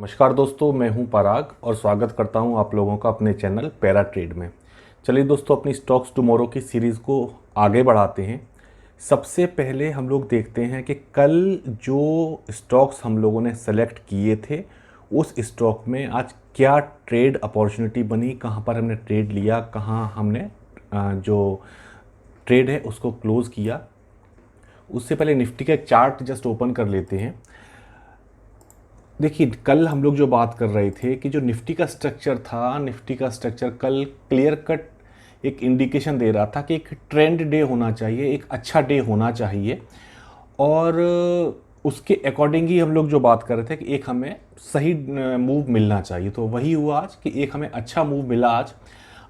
नमस्कार दोस्तों, मैं हूं पराग और स्वागत करता हूं आप लोगों का अपने चैनल पैरा ट्रेड में। चलिए दोस्तों, अपनी स्टॉक्स टुमारो की सीरीज़ को आगे बढ़ाते हैं। सबसे पहले हम लोग देखते हैं कि कल जो स्टॉक्स हम लोगों ने सेलेक्ट किए थे उस स्टॉक में आज क्या ट्रेड अपॉर्चुनिटी बनी, कहां पर हमने ट्रेड लिया, कहां हमने जो ट्रेड है उसको क्लोज़ किया। उससे पहले निफ्टी का एक चार्ट जस्ट ओपन कर लेते हैं। देखिए, कल हम लोग जो बात कर रहे थे कि जो निफ्टी का स्ट्रक्चर था, निफ्टी का स्ट्रक्चर कल क्लियर कट एक इंडिकेशन दे रहा था कि एक ट्रेंड डे होना चाहिए, एक अच्छा डे होना चाहिए। और उसके अकॉर्डिंग ही हम लोग जो बात कर रहे थे कि एक हमें सही मूव मिलना चाहिए, तो वही हुआ आज कि एक हमें अच्छा मूव मिला आज।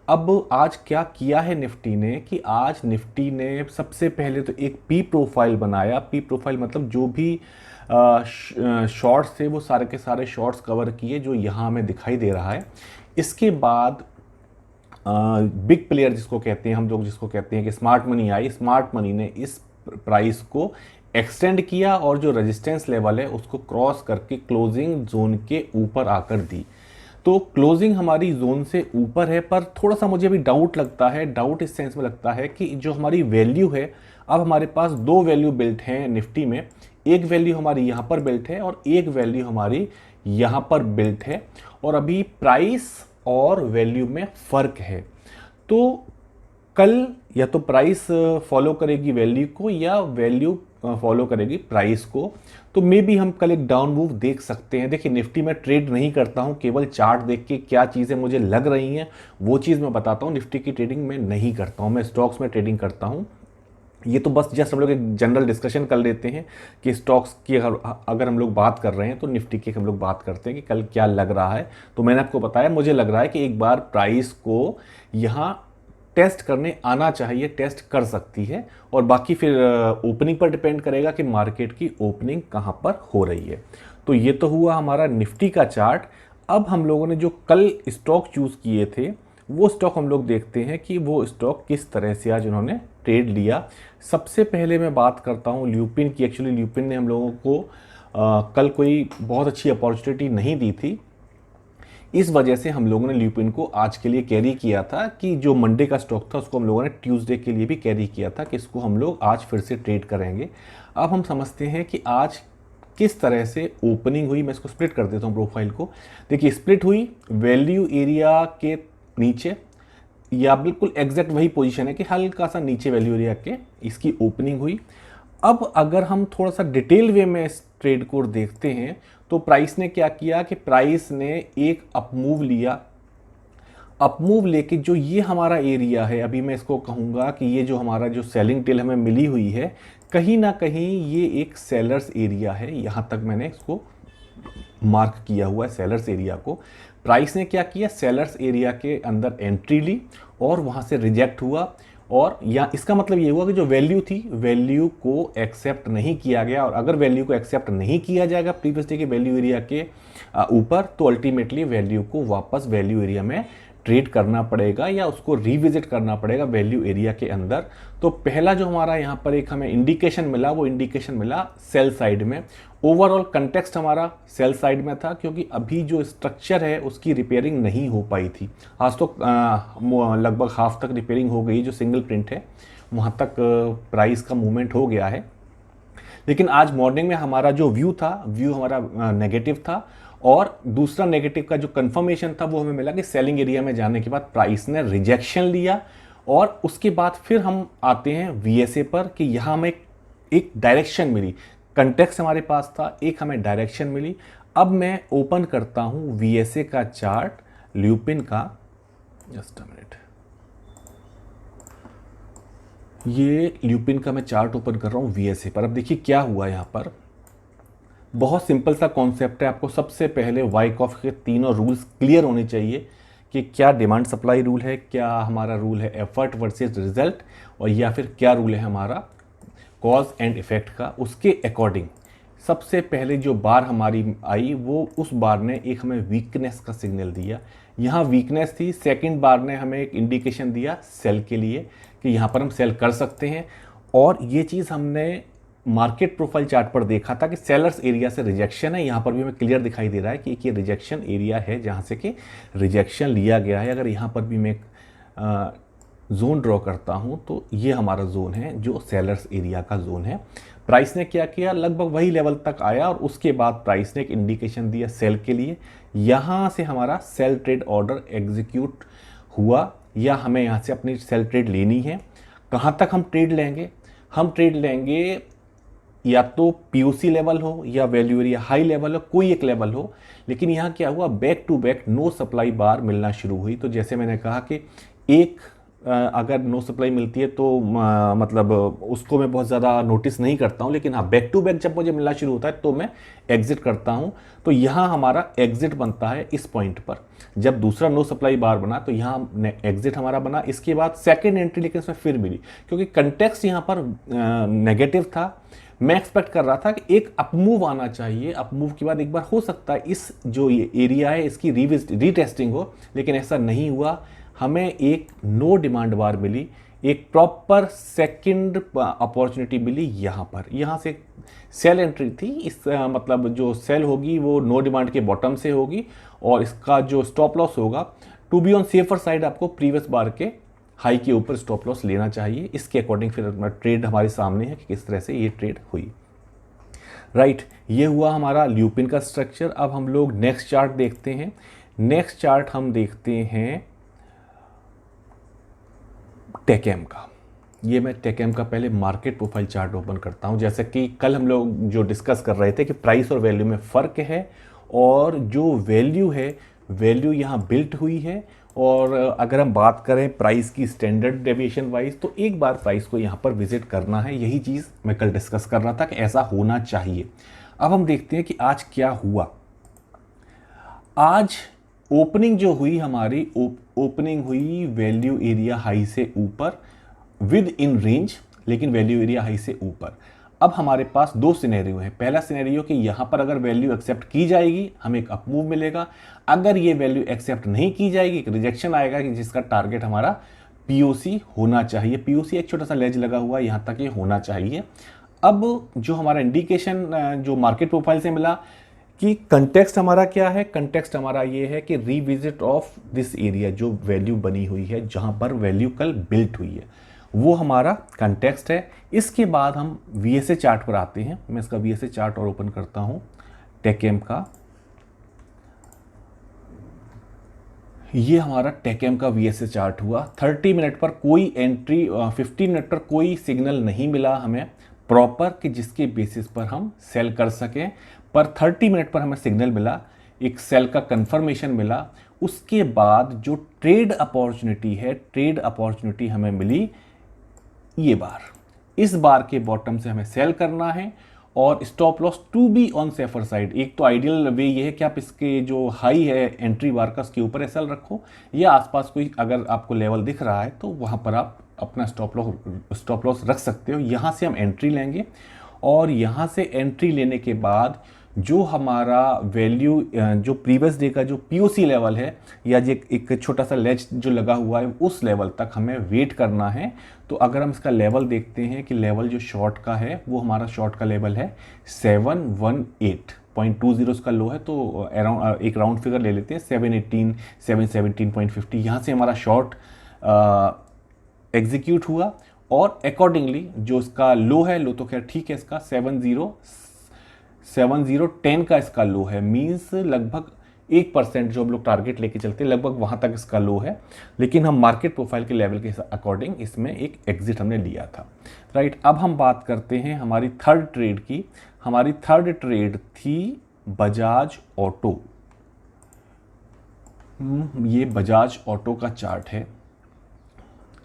अब आज क्या किया है निफ्टी ने कि आज निफ्टी ने सबसे पहले तो एक पी प्रोफाइल बनाया। पी प्रोफाइल मतलब जो भी शॉर्ट्स थे वो सारे के सारे शॉर्ट्स कवर किए, जो यहाँ हमें दिखाई दे रहा है। इसके बाद बिग प्लेयर जिसको कहते हैं हम लोग, जिसको कहते हैं कि smart money I. Smart money ने इस प्राइस को एक्सटेंड किया और जो रेजिस्टेंस लेवल है उसको क्रॉस करके क्लोजिंग जोन के ऊपर आकर दी। तो क्लोजिंग हमारी जोन से ऊपर है, पर थोड़ा सा मुझे अभी डाउट लगता है। डाउट इस सेंस में लगता है कि जो हमारी वैल्यू है, अब हमारे पास दो वैल्यू बिल्ट हैं निफ्टी में। एक वैल्यू हमारी यहाँ पर बिल्ट है और एक वैल्यू हमारी यहाँ पर बिल्ट है, और अभी प्राइस और वैल्यू में फ़र्क है। तो कल या तो प्राइस फॉलो करेगी वैल्यू को या वैल्यू फॉलो करेगी प्राइस को। तो मे बी हम कल एक डाउन मूव देख सकते हैं। देखिए, निफ्टी में ट्रेड नहीं करता हूं, केवल चार्ट देख के क्या चीज़ें मुझे लग रही हैं वो चीज़ मैं बताता हूं। निफ्टी की ट्रेडिंग मैं नहीं करता हूं, मैं स्टॉक्स में ट्रेडिंग करता हूं। ये तो बस जस्ट हम लोग एक जनरल डिस्कशन कर लेते हैं कि स्टॉक्स की अगर हम लोग बात कर रहे हैं तो निफ्टी की हम लोग बात करते हैं कि कल क्या लग रहा है। तो मैंने आपको बताया, मुझे लग रहा है कि एक बार प्राइस को यहाँ टेस्ट करने आना चाहिए, टेस्ट कर सकती है, और बाकी फिर ओपनिंग पर डिपेंड करेगा कि मार्केट की ओपनिंग कहाँ पर हो रही है। तो ये तो हुआ हमारा निफ्टी का चार्ट। अब हम लोगों ने जो कल स्टॉक चूज़ किए थे वो स्टॉक हम लोग देखते हैं कि वो स्टॉक किस तरह से आज उन्होंने ट्रेड लिया। सबसे पहले मैं बात करता हूँ ल्यूपिन की। एक्चुअली ल्यूपिन ने हम लोगों को कल कोई बहुत अच्छी अपॉर्चुनिटी नहीं दी थी, इस वजह से हम लोगों ने ल्यूपिन को आज के लिए कैरी किया था कि जो मंडे का स्टॉक था उसको हम लोगों ने ट्यूसडे के लिए भी कैरी किया था कि इसको हम लोग आज फिर से ट्रेड करेंगे। अब हम समझते हैं कि आज किस तरह से ओपनिंग हुई। मैं इसको स्प्लिट कर देता हूँ प्रोफाइल को। देखिए, स्प्लिट हुई वैल्यू एरिया के नीचे, या बिल्कुल एग्जैक्ट वही पोजीशन है कि हल्का सा नीचे वैल्यू एरिया के इसकी ओपनिंग हुई। अब अगर हम थोड़ा सा डिटेल वे में इस ट्रेड को देखते हैं तो प्राइस ने क्या किया कि प्राइस ने एक अपमूव लिया। अपमूव लेके जो ये हमारा एरिया है, अभी मैं इसको कहूँगा कि ये जो हमारा जो सेलिंग टेल हमें मिली हुई है, कहीं ना कहीं ये एक सेलर्स एरिया है। यहाँ तक मैंने इसको मार्क किया हुआ है, सेलर्स एरिया को। प्राइस ने क्या किया, सेलर्स एरिया के अंदर एंट्री ली और वहाँ से रिजेक्ट हुआ, और या इसका मतलब ये हुआ कि जो वैल्यू थी वैल्यू को एक्सेप्ट नहीं किया गया। और अगर वैल्यू को एक्सेप्ट नहीं किया जाएगा प्रीवियस डे के वैल्यू एरिया के ऊपर, तो अल्टीमेटली वैल्यू को वापस वैल्यू एरिया में ट्रेड करना पड़ेगा या उसको रिविजिट करना पड़ेगा वैल्यू एरिया के अंदर। तो पहला जो हमारा यहाँ पर एक हमें इंडिकेशन मिला, वो इंडिकेशन मिला सेल साइड में। ओवरऑल कंटेक्स्ट हमारा सेल साइड में था, क्योंकि अभी जो स्ट्रक्चर है उसकी रिपेयरिंग नहीं हो पाई थी। आज तो लगभग हाफ तक रिपेयरिंग हो गई। जो सिंगल प्रिंट है वहाँ तक प्राइस का मूवमेंट हो गया है। लेकिन आज मॉर्निंग में हमारा जो व्यू हमारा नेगेटिव था, और दूसरा नेगेटिव का जो कंफर्मेशन था वो हमें मिला कि सेलिंग एरिया में जाने के बाद प्राइस ने रिजेक्शन लिया। और उसके बाद फिर हम आते हैं वीएसए पर कि यहाँ हमें एक डायरेक्शन मिली। कंटेक्स्ट हमारे पास था, एक हमें डायरेक्शन मिली। अब मैं ओपन करता हूँ वीएसए का चार्ट ल्यूपिन का। जस्ट अ मिनट, ये ल्यूपिन का मैं चार्ट ओपन कर रहा हूँ वीएसए पर। अब देखिए क्या हुआ यहाँ पर। बहुत सिंपल सा कॉन्सेप्ट है। आपको सबसे पहले वाइकॉफ के तीनों रूल्स क्लियर होने चाहिए कि क्या डिमांड सप्लाई रूल है, क्या हमारा रूल है एफर्ट वर्सेस रिजल्ट, और या फिर क्या रूल है हमारा कॉज एंड इफेक्ट का। उसके अकॉर्डिंग सबसे पहले जो बार हमारी आई वो उस बार ने एक हमें वीकनेस का सिग्नल दिया। यहाँ वीकनेस थी। सेकंड बार ने हमें एक इंडिकेशन दिया सेल के लिए कि यहाँ पर हम सेल कर सकते हैं। और ये चीज़ हमने मार्केट प्रोफाइल चार्ट पर देखा था कि सेलर्स एरिया से रिजेक्शन है, यहाँ पर भी हमें क्लियर दिखाई दे रहा है कि ये रिजेक्शन एरिया है जहाँ से कि रिजेक्शन लिया गया है। अगर यहाँ पर भी मैं जोन ड्रॉ करता हूँ तो ये हमारा जोन है जो सेलर्स एरिया का जोन है। प्राइस ने क्या किया, लगभग वही लेवल तक आया और उसके बाद प्राइस ने एक इंडिकेशन दिया सेल के लिए। यहाँ से हमारा सेल ट्रेड ऑर्डर एग्जीक्यूट हुआ या हमें यहाँ से अपनी सेल ट्रेड लेनी है। कहाँ तक हम ट्रेड लेंगे, हम ट्रेड लेंगे या तो पीओसी लेवल हो या वैल्यू एरिया हाई लेवल हो, कोई एक लेवल हो। लेकिन यहाँ क्या हुआ, back to back no supply बार मिलना शुरू हुई। तो जैसे मैंने कहा कि एक अगर नो सप्लाई मिलती है तो मतलब उसको मैं बहुत ज़्यादा नोटिस नहीं करता हूँ, लेकिन हाँ बैक टू बैक जब मुझे मिलना शुरू होता है तो मैं एग्जिट करता हूँ। तो यहाँ हमारा एग्जिट बनता है इस पॉइंट पर। जब दूसरा नो सप्लाई बार बना तो यहाँ एग्जिट हमारा बना। इसके बाद सेकेंड एंट्री लेकिन इसमें फिर मिली, क्योंकि कंटेक्स्ट यहाँ पर नेगेटिव था। मैं एक्सपेक्ट कर रहा था कि एक अपमूव आना चाहिए, अपमूव के बाद एक बार हो सकता है इस जो ये एरिया है इसकी रीटेस्टिंग हो, लेकिन ऐसा नहीं हुआ। हमें एक नो डिमांड बार मिली, एक प्रॉपर सेकंड अपॉर्चुनिटी मिली यहाँ पर। यहाँ से सेल एंट्री थी, इस मतलब जो सेल होगी वो नो डिमांड के बॉटम से होगी और इसका जो स्टॉप लॉस होगा, to be on safer side आपको प्रीवियस बार के हाई के ऊपर स्टॉप लॉस लेना चाहिए। इसके अकॉर्डिंग फिर ट्रेड हमारे सामने है कि किस तरह से ये ट्रेड हुई। राइट, ये हुआ हमारा ल्यूपिन का स्ट्रक्चर। अब हम लोग नेक्स्ट चार्ट देखते हैं। नेक्स्ट चार्ट हम देखते हैं टेकएम का। ये मैं टेकएम का पहले मार्केट प्रोफाइल चार्ट ओपन करता हूँ। जैसे कि कल हम लोग जो डिस्कस कर रहे थे कि प्राइस और वैल्यू में फ़र्क है और जो वैल्यू है वैल्यू यहाँ बिल्ट हुई है। और अगर हम बात करें प्राइस की स्टैंडर्ड डेविएशन वाइज तो एक बार प्राइस को यहाँ पर विजिट करना है। यही चीज़ मैं कल डिस्कस कर रहा था कि ऐसा होना चाहिए। अब हम देखते हैं कि आज क्या हुआ। आज ओपनिंग जो हुई हमारी ओपनिंग हुई वैल्यू एरिया हाई से ऊपर विद इन रेंज, लेकिन वैल्यू एरिया हाई से ऊपर। अब हमारे पास दो सिनेरियो है। पहला सिनेरियो कि यहाँ पर अगर वैल्यू एक्सेप्ट की जाएगी हमें एक अपमूव मिलेगा। अगर ये वैल्यू एक्सेप्ट नहीं की जाएगी एक रिजेक्शन आएगा कि जिसका टारगेट हमारा पीओसी होना चाहिए। पीओसी एक छोटा सा लेज लगा हुआ है, यहाँ तक ये होना चाहिए। अब जो हमारा इंडिकेशन जो मार्केट प्रोफाइल से मिला कि कंटेक्स्ट हमारा क्या है, कंटेक्स्ट हमारा ये है कि रीविजिट ऑफ दिस एरिया, जो वैल्यू बनी हुई है जहाँ पर वैल्यू कल बिल्ट हुई है, वो हमारा कंटेक्स्ट है। इसके बाद हम वीएसए चार्ट पर आते हैं। मैं इसका वीएसए चार्ट और ओपन करता हूँ टेकएम का। ये हमारा टेकएम का वीएसए चार्ट हुआ। 30 मिनट पर कोई एंट्री, 15 मिनट पर कोई सिग्नल नहीं मिला हमें प्रॉपर कि जिसके बेसिस पर हम सेल कर सकें, पर 30 मिनट पर हमें सिग्नल मिला, एक सेल का कंफर्मेशन मिला। उसके बाद जो ट्रेड अपॉर्चुनिटी है, ट्रेड अपॉर्चुनिटी हमें मिली ये बार। इस बार के बॉटम से हमें सेल करना है और stop loss to be on safer side. एक तो आइडियल वे ये है कि आप इसके जो हाई है एंट्री बार का उसके ऊपर सेल रखो, या आसपास कोई अगर आपको लेवल दिख रहा है तो वहाँ पर आप अपना स्टॉप लॉस रख सकते हो। यहाँ से हम एंट्री लेंगे और यहाँ से एंट्री लेने के बाद जो हमारा वैल्यू जो प्रीवियस डे का जो पीओसी लेवल है या जो एक छोटा सा लेज जो लगा हुआ है उस लेवल तक हमें वेट करना है। तो अगर हम इसका लेवल देखते हैं कि लेवल जो शॉर्ट का है वो हमारा शॉर्ट का लेवल है 718.20 उसका लो है। तो अराउंड एक राउंड फिगर ले लेते हैं 718, 717.50। यहाँ से हमारा शॉर्ट एग्जीक्यूट हुआ और अकॉर्डिंगली जो इसका लो है, लो तो खैर ठीक है, इसका 7010 का इसका लो है। मीन्स लगभग 1% जो हम लोग टारगेट लेके चलते हैं लगभग वहाँ तक इसका लो है। लेकिन हम मार्केट प्रोफाइल के लेवल के अकॉर्डिंग इसमें एक एग्जिट हमने लिया था। राइट, अब हम बात करते हैं हमारी थर्ड ट्रेड की। हमारी थर्ड ट्रेड थी बजाज ऑटो। ये बजाज ऑटो का चार्ट है,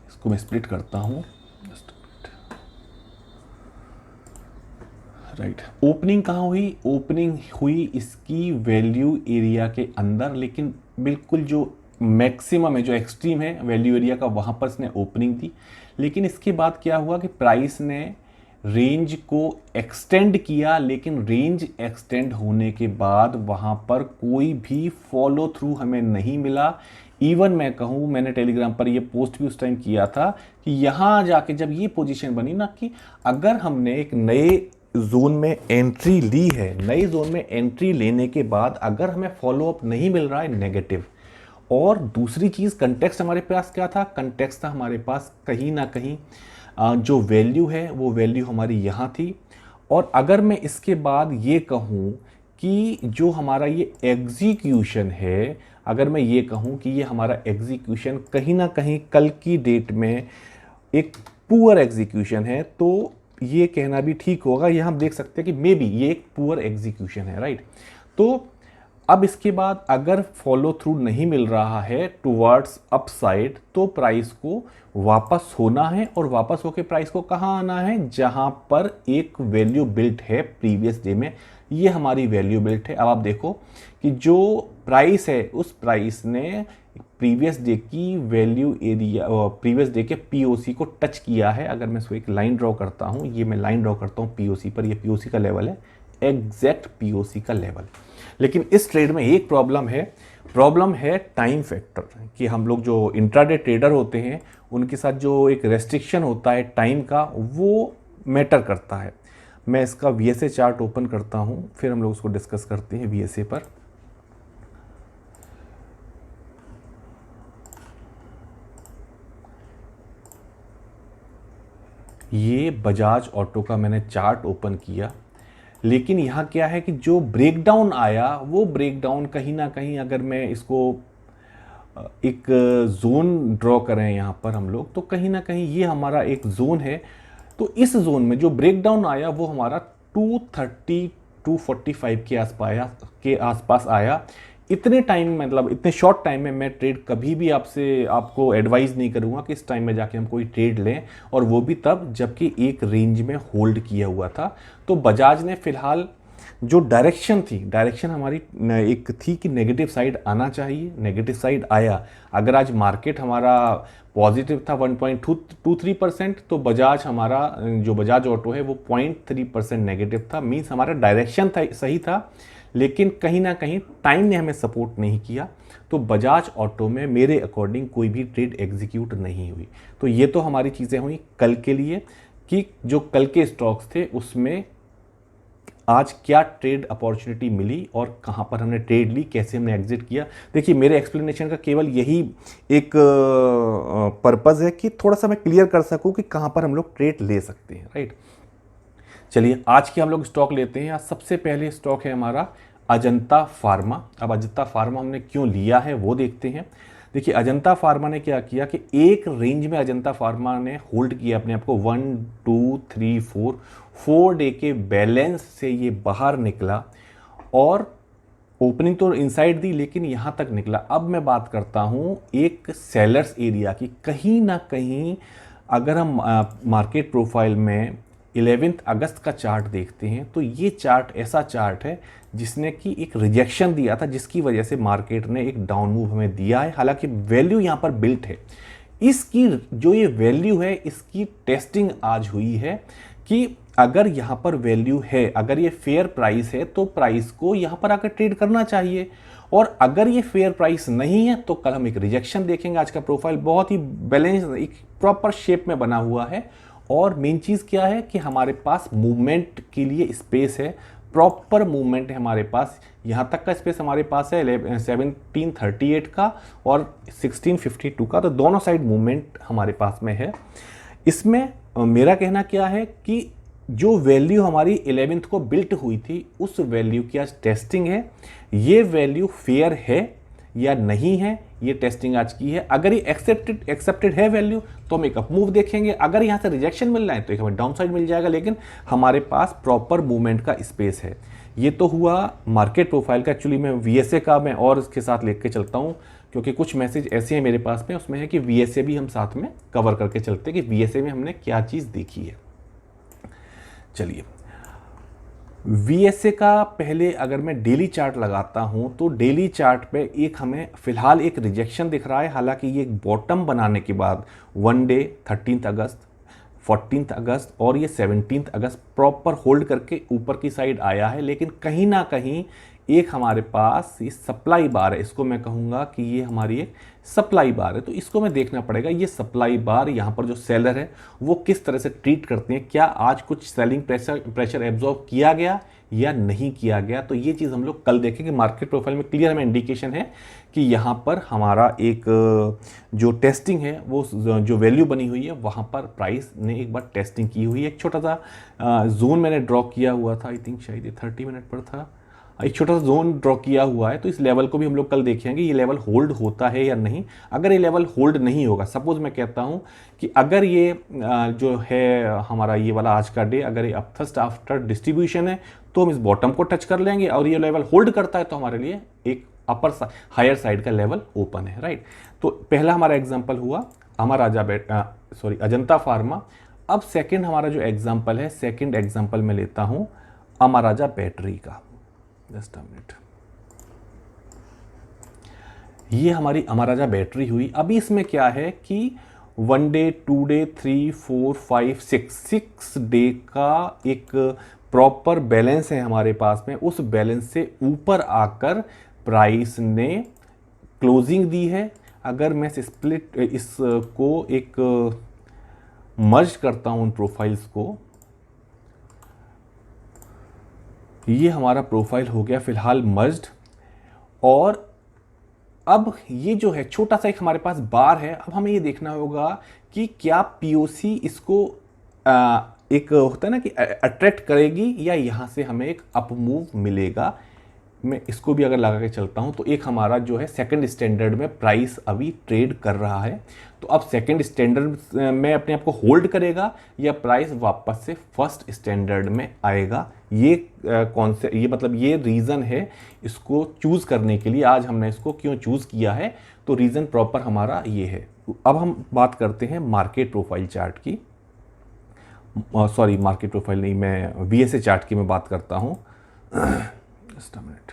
इसको मैं स्प्लिट करता हूँ। राइट, ओपनिंग कहाँ हुई? ओपनिंग हुई इसकी वैल्यू एरिया के अंदर, लेकिन बिल्कुल जो मैक्सिमम है, जो एक्सट्रीम है वैल्यू एरिया का, वहाँ पर इसने ओपनिंग दी। लेकिन इसके बाद क्या हुआ कि प्राइस ने रेंज को एक्सटेंड किया, लेकिन रेंज एक्सटेंड होने के बाद वहाँ पर कोई भी फॉलो थ्रू हमें नहीं मिला। इवन मैं कहूँ, मैंने टेलीग्राम पर ये पोस्ट भी उस टाइम किया था कि यहाँ जाके जब ये पोजीशन बनी ना कि अगर हमने एक नए जोन में एंट्री ली है, नई जोन में एंट्री लेने के बाद अगर हमें फॉलोअप नहीं मिल रहा है नेगेटिव, और दूसरी चीज़ कंटेक्स्ट हमारे पास क्या था, कंटेक्स्ट था हमारे पास कहीं ना कहीं जो वैल्यू है वो वैल्यू हमारी यहाँ थी। और अगर मैं इसके बाद ये कहूँ कि जो हमारा ये एग्जीक्यूशन है, अगर मैं ये कहूँ कि ये हमारा एग्जीक्यूशन कहीं ना कहीं कल की डेट में एक पुअर एग्जीक्यूशन है, तो ये कहना भी ठीक होगा। ये हम देख सकते हैं कि मे बी ये एक पुअर एग्जीक्यूशन है, राइट। तो अब इसके बाद अगर फॉलो थ्रू नहीं मिल रहा है टुवर्ड्स अपसाइड, तो प्राइस को वापस होना है, और वापस होके प्राइस को कहाँ आना है, जहाँ पर एक वैल्यू बिल्ट है प्रीवियस डे में। ये हमारी वैल्यू बिल्ट है। अब आप देखो कि जो प्राइस है उस प्राइस ने प्रीवियस डे की वैल्यू एरिया, प्रीवियस डे के पीओसी को टच किया है। अगर मैं इसको एक लाइन ड्रॉ करता हूँ, ये मैं लाइन ड्रॉ करता हूँ पीओसी पर, ये पीओसी का लेवल है, एग्जैक्ट पीओसी का लेवल। लेकिन इस ट्रेड में एक प्रॉब्लम है टाइम फैक्टर, कि हम लोग जो इंट्राडे ट्रेडर होते हैं उनके साथ जो एक रेस्ट्रिक्शन होता है टाइम का, वो मैटर करता है। मैं इसका वीएसए चार्ट ओपन करता हूँ, फिर हम लोग उसको डिस्कस करते हैं वीएसए पर। ये बजाज ऑटो का मैंने चार्ट ओपन किया, लेकिन यहाँ क्या है कि जो ब्रेकडाउन आया वो ब्रेकडाउन कहीं ना कहीं, अगर मैं इसको एक जोन ड्रॉ करें यहाँ पर हम लोग, तो कहीं ना कहीं ये हमारा एक जोन है। तो इस जोन में जो ब्रेकडाउन आया वो हमारा 230 245 के आसपास आया। इतने टाइम, मतलब इतने शॉर्ट टाइम में मैं ट्रेड कभी भी आपको एडवाइस नहीं करूंगा कि इस टाइम में जाके हम कोई ट्रेड लें, और वो भी तब जबकि एक रेंज में होल्ड किया हुआ था। तो बजाज ने फिलहाल जो डायरेक्शन हमारी एक थी कि नेगेटिव साइड आना चाहिए, नेगेटिव साइड आया। अगर आज मार्केट हमारा पॉजिटिव था 1.23%, तो बजाज हमारा जो बजाज ऑटो है वो 0.3% नेगेटिव था। मीन्स हमारा डायरेक्शन था, सही था, लेकिन कहीं ना कहीं टाइम ने हमें सपोर्ट नहीं किया। तो बजाज ऑटो में मेरे अकॉर्डिंग कोई भी ट्रेड एग्जीक्यूट नहीं हुई। तो ये तो हमारी चीज़ें हुई कल के लिए, कि जो कल के स्टॉक्स थे उसमें आज क्या ट्रेड अपॉर्चुनिटी मिली और कहाँ पर हमने ट्रेड ली, कैसे हमने एग्जिट किया। देखिए, मेरे एक्सप्लेनेशन का केवल यही एक पर्पज़ है कि थोड़ा सा मैं क्लियर कर सकूं कि कहाँ पर हम लोग ट्रेड ले सकते हैं, राइट। चलिए, आज के हम लोग स्टॉक लेते हैं। आज सबसे पहले स्टॉक है हमारा अजंता फार्मा। अब अजंता फार्मा हमने क्यों लिया है वो देखते हैं। देखिए, अजंता फार्मा ने क्या किया कि एक रेंज में अजंता फार्मा ने होल्ड किया अपने आप को, 1 2 3 4 डे के बैलेंस से ये बाहर निकला, और ओपनिंग तो इनसाइड दी लेकिन यहाँ तक निकला। अब मैं बात करता हूँ एक सेलर्स एरिया की। कहीं ना कहीं अगर हम मार्केट प्रोफाइल में 11 अगस्त का चार्ट देखते हैं, तो ये चार्ट ऐसा चार्ट है जिसने कि एक रिजेक्शन दिया था, जिसकी वजह से मार्केट ने एक डाउन मूव हमें दिया है। हालांकि वैल्यू यहाँ पर बिल्ट है, इसकी जो ये वैल्यू है इसकी टेस्टिंग आज हुई है कि अगर यहाँ पर वैल्यू है, अगर ये फेयर प्राइस है, तो प्राइस को यहाँ पर आकर ट्रेड करना चाहिए। और अगर ये फेयर प्राइस नहीं है तो कल हम एक रिजेक्शन देखेंगे। आज का प्रोफाइल बहुत ही बैलेंस, एक प्रॉपर शेप में बना हुआ है। और मेन चीज़ क्या है कि हमारे पास मूवमेंट के लिए स्पेस है, प्रॉपर मूवमेंट है हमारे पास। यहाँ तक का स्पेस हमारे पास है 1738 का और 1652 का, तो दोनों साइड मूवमेंट हमारे पास में है। इसमें मेरा कहना क्या है कि जो वैल्यू हमारी 11th को बिल्ट हुई थी, उस वैल्यू की आज टेस्टिंग है। ये वैल्यू फेयर है या नहीं है, ये टेस्टिंग आज की है। अगर ये एक्सेप्टेड है वैल्यू, तो हम एक अप मूव देखेंगे। अगर यहाँ से रिजेक्शन मिल रहा है तो एक हमें डाउन साइड मिल जाएगा, लेकिन हमारे पास प्रॉपर मूवमेंट का स्पेस है। ये तो हुआ मार्केट प्रोफाइल का। एक्चुअली मैं वीएसए का मैं और इसके साथ लेके चलता हूँ, क्योंकि कुछ मैसेज ऐसे हैं मेरे पास में, उसमें है कि वीएसए भी हम साथ में कवर करके चलते हैं कि वीएसए में हमने क्या चीज़ देखी है। चलिए, वीएसए का पहले अगर मैं डेली चार्ट लगाता हूं, तो डेली चार्ट पे एक हमें फिलहाल एक रिजेक्शन दिख रहा है। हालांकि ये बॉटम बनाने के बाद 1 डे 13 अगस्त, 14 अगस्त और ये 17 अगस्त प्रॉपर होल्ड करके ऊपर की साइड आया है, लेकिन कहीं ना कहीं एक हमारे पास ये सप्लाई बार है, इसको मैं कहूँगा कि ये हमारी एक सप्लाई बार है। तो इसको मैं देखना पड़ेगा, ये सप्लाई बार यहाँ पर जो सेलर है वो किस तरह से ट्रीट करते हैं, क्या आज कुछ सेलिंग प्रेशर एब्जॉर्ब किया गया या नहीं किया गया। तो ये चीज़ हम लोग कल देखेंगे। मार्केट प्रोफाइल में क्लियर हमें इंडिकेशन है कि यहाँ पर हमारा एक जो टेस्टिंग है वो जो वैल्यू बनी हुई है वहाँ पर प्राइस ने एक बार टेस्टिंग की हुई है। एक छोटा सा जोन मैंने ड्रॉ किया हुआ था, आई थिंक शायद ये 30 मिनट पर था, एक छोटा सा जोन ड्रॉ किया हुआ है। तो इस लेवल को भी हम लोग कल देखेंगे ये लेवल होल्ड होता है या नहीं। अगर ये लेवल होल्ड नहीं होगा, सपोज मैं कहता हूँ कि अगर ये जो है हमारा ये वाला आज का डे अगर ये अपथस्ट आफ्टर डिस्ट्रीब्यूशन है तो हम इस बॉटम को टच कर लेंगे, और ये लेवल होल्ड करता है तो हमारे लिए एक अपर हायर साइड का लेवल ओपन है, राइट। तो पहला हमारा एग्जाम्पल हुआ अजंता फार्मा। अब सेकेंड हमारा जो एग्जाम्पल है, सेकेंड एग्जाम्पल मैं लेता हूँ अमर राजा बैटरी का। जस्ट अ मिनट, ये हमारी अमर राजा बैटरी हुई। अभी इसमें क्या है कि 1 डे 2 डे 3 4 5 6 डे का एक प्रॉपर बैलेंस है हमारे पास में। उस बैलेंस से ऊपर आकर प्राइस ने क्लोजिंग दी है। अगर मैं इसको एक मर्ज करता हूं उन प्रोफाइल्स को, ये हमारा प्रोफाइल हो गया फिलहाल मर्ज्ड। और अब ये जो है छोटा सा एक हमारे पास बार है। अब हमें ये देखना होगा कि क्या पीओसी इसको एक होता है ना कि अट्रैक्ट करेगी या यहाँ से हमें एक अप मूव मिलेगा। मैं इसको भी अगर लगा के चलता हूँ तो एक हमारा जो है सेकंड स्टैंडर्ड में प्राइस अभी ट्रेड कर रहा है। तो अब सेकंड स्टैंडर्ड में अपने आप को होल्ड करेगा या प्राइस वापस से फर्स्ट स्टैंडर्ड में आएगा। ये ये मतलब ये रीज़न है इसको चूज़ करने के लिए। आज हमने इसको क्यों चूज़ किया है, तो रीज़न प्रॉपर हमारा ये है। अब हम बात करते हैं मार्केट प्रोफाइल चार्ट की। मार्केट प्रोफाइल नहीं, मैं वीएसए चार्ट की मैं बात करता हूँ। जस्ट अ मिनट,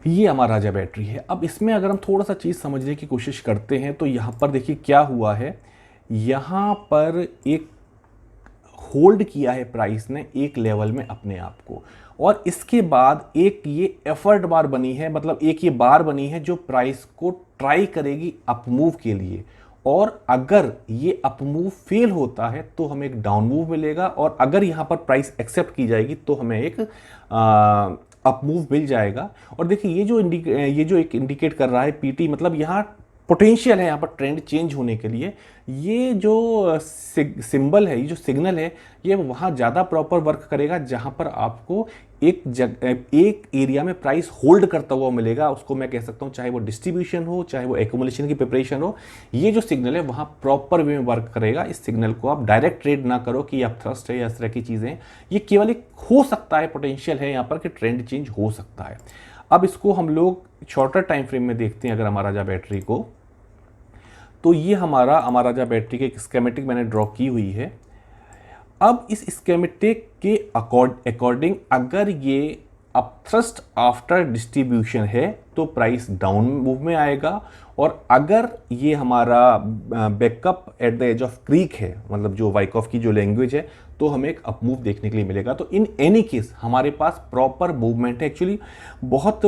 ये हमारा राजा बैटरी है। अब इसमें अगर हम थोड़ा सा चीज़ समझने की कोशिश करते हैं तो यहाँ पर देखिए क्या हुआ है। यहाँ पर एक होल्ड किया है प्राइस ने एक लेवल में अपने आप को, और इसके बाद एक ये एफर्ट बार बनी है, मतलब एक ये बार बनी है जो प्राइस को ट्राई करेगी अपमूव के लिए। और अगर ये अपमूव फेल होता है तो हमें एक डाउन मूव मिलेगा, और अगर यहाँ पर प्राइस एक्सेप्ट की जाएगी तो हमें एक अपमूव मिल जाएगा। और देखिए ये जो एक इंडिकेट कर रहा है पीटी, मतलब यहाँ पोटेंशियल है यहाँ पर ट्रेंड चेंज होने के लिए। ये जो सिंबल है, ये जो सिग्नल है, ये वहाँ ज़्यादा प्रॉपर वर्क करेगा जहाँ पर आपको एक एरिया में प्राइस होल्ड करता हुआ मिलेगा। उसको मैं कह सकता हूँ चाहे वो डिस्ट्रीब्यूशन हो, चाहे वो एक्यूमुलेशन की प्रिपरेशन हो, ये जो सिग्नल है वहाँ प्रॉपर वे में वर्क करेगा। इस सिग्नल को आप डायरेक्ट ट्रेड ना करो कि आप थ्रस्ट है या इस तरह की चीज़ें। ये केवल एक हो सकता है, पोटेंशियल है यहाँ पर कि ट्रेंड चेंज हो सकता है। अब इसको हम लोग शॉर्टर टाइम फ्रेम में देखते हैं अगर अमर राजा बैटरी को, तो ये हमारा अमर राजा बैटरी की एक स्कीमेटिक मैंने ड्रॉ की हुई है। अब इस स्कीमेटिक के अकॉर्डिंग अगर ये अपथ्रस्ट आफ्टर डिस्ट्रीब्यूशन है तो प्राइस डाउन मूव में आएगा, और अगर ये हमारा backup at the edge of creek है, मतलब जो वाइकॉफ की जो लैंग्वेज है, तो हमें एक अप मूव देखने के लिए मिलेगा। तो इन एनी केस हमारे पास प्रॉपर मूवमेंट है। एक्चुअली बहुत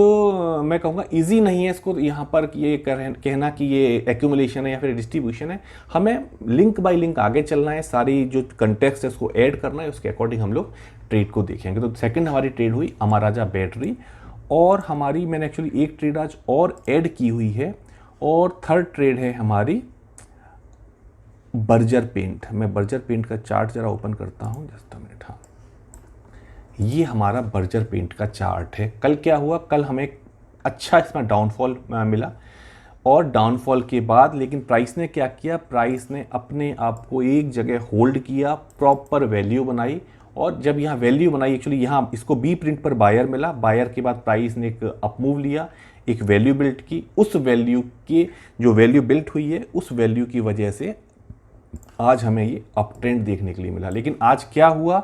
मैं कहूँगा इजी नहीं है इसको यहाँ पर ये कहना कि ये एक्यूमुलेशन है या फिर डिस्ट्रीब्यूशन है। हमें लिंक बाय लिंक आगे चलना है, सारी जो कंटेक्स्ट है उसको ऐड करना है, उसके अकॉर्डिंग हम लोग ट्रेड को देखेंगे। तो सेकंड हमारी ट्रेड हुई अमर राजा बैटरी, और हमारी मैंने एक्चुअली एक ट्रेड आज और ऐड की हुई है, और थर्ड ट्रेड है हमारी बर्जर पेंट। मैं बर्जर पेंट का चार्ट जरा ओपन करता हूँ, जस्ट अ मिनट। हाँ, ये हमारा बर्जर पेंट का चार्ट है। कल क्या हुआ, कल हमें अच्छा इसमें डाउनफॉल मिला, और डाउनफॉल के बाद लेकिन प्राइस ने क्या किया, प्राइस ने अपने आप को एक जगह होल्ड किया, प्रॉपर वैल्यू बनाई, और जब यहाँ वैल्यू बनाई, एक्चुअली यहाँ इसको बी प्रिंट पर बायर मिला, बायर के बाद प्राइस ने एक अपमूव लिया, एक वैल्यू बिल्ट की। उस वैल्यू की जो वैल्यू बिल्ट हुई है, उस वैल्यू की वजह से आज हमें ये अप ट्रेंड देखने के लिए मिला। लेकिन आज क्या हुआ,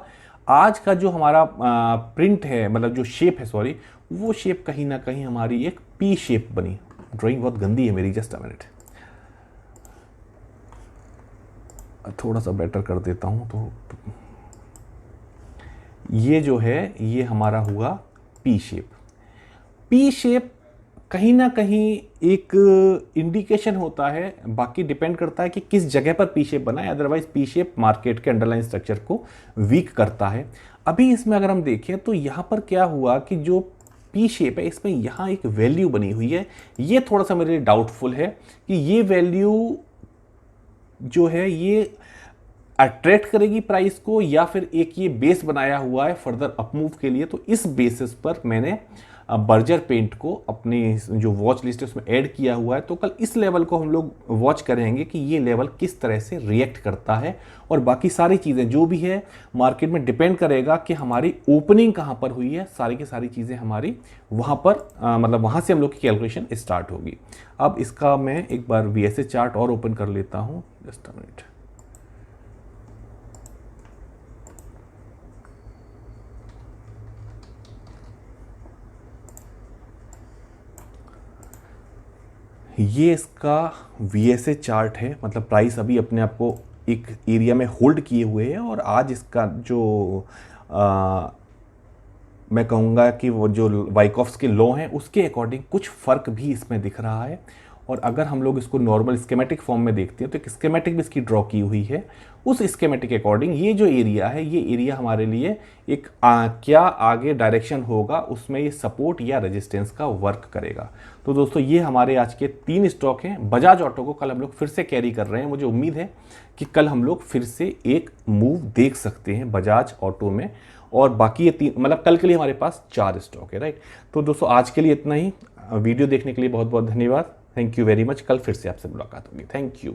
आज का जो हमारा प्रिंट है, मतलब जो शेप है, वो शेप कहीं ना कहीं हमारी एक पी शेप बनी। ड्राइंग बहुत गंदी है मेरी, जस्ट अ मिनट, थोड़ा सा बेटर कर देता हूँ। तो ये जो है ये हमारा हुआ पी शेप। पी शेप कहीं ना कहीं एक इंडिकेशन होता है, बाकी डिपेंड करता है कि किस जगह पर पी शेप बना है। अदरवाइज पी शेप मार्केट के अंडरलाइन स्ट्रक्चर को वीक करता है। अभी इसमें अगर हम देखें तो यहाँ पर क्या हुआ कि जो पी शेप है इसमें यहाँ एक वैल्यू बनी हुई है। ये थोड़ा सा मेरे लिए डाउटफुल है कि ये वैल्यू जो है ये अट्रैक्ट करेगी प्राइस को या फिर एक ये बेस बनाया हुआ है फर्दर अपमूव के लिए। तो इस बेसिस पर मैंने बर्जर पेंट को अपनी जो वॉच लिस्ट है उसमें ऐड किया हुआ है। तो कल इस लेवल को हम लोग वॉच करेंगे कि ये लेवल किस तरह से रिएक्ट करता है, और बाकी सारी चीज़ें जो भी है मार्केट में डिपेंड करेगा कि हमारी ओपनिंग कहाँ पर हुई है। सारी की सारी चीज़ें हमारी वहाँ पर मतलब वहाँ से हम लोग की कैलकुलेशन स्टार्ट होगी। अब इसका मैं एक बार VSA चार्ट और ओपन कर लेता हूँ, जस्ट अ मिनट। ये इसका VSA चार्ट है, मतलब प्राइस अभी अपने आप को एक एरिया में होल्ड किए हुए है। और आज इसका जो मैं कहूँगा कि वो जो वाइकॉफ्स के लॉ हैं उसके अकॉर्डिंग कुछ फ़र्क भी इसमें दिख रहा है। और अगर हम लोग इसको नॉर्मल स्केमेटिक फॉर्म में देखते हैं तो एक स्केमेटिक भी इसकी ड्रॉ की हुई है। उस स्केमेटिक के अकॉर्डिंग ये जो एरिया है ये एरिया हमारे लिए एक क्या आगे डायरेक्शन होगा उसमें ये सपोर्ट या रेजिस्टेंस का वर्क करेगा। तो दोस्तों ये हमारे आज के 3 स्टॉक हैं। बजाज ऑटो को कल हम लोग फिर से कैरी कर रहे हैं। मुझे उम्मीद है कि कल हम लोग फिर से एक मूव देख सकते हैं बजाज ऑटो में। और बाकी ये 3 मतलब कल के लिए हमारे पास 4 स्टॉक है, राइट। तो दोस्तों आज के लिए इतना ही। वीडियो देखने के लिए बहुत बहुत धन्यवाद। Thank you very much. कल फिर से आपसे मुलाकात होगी। Thank you.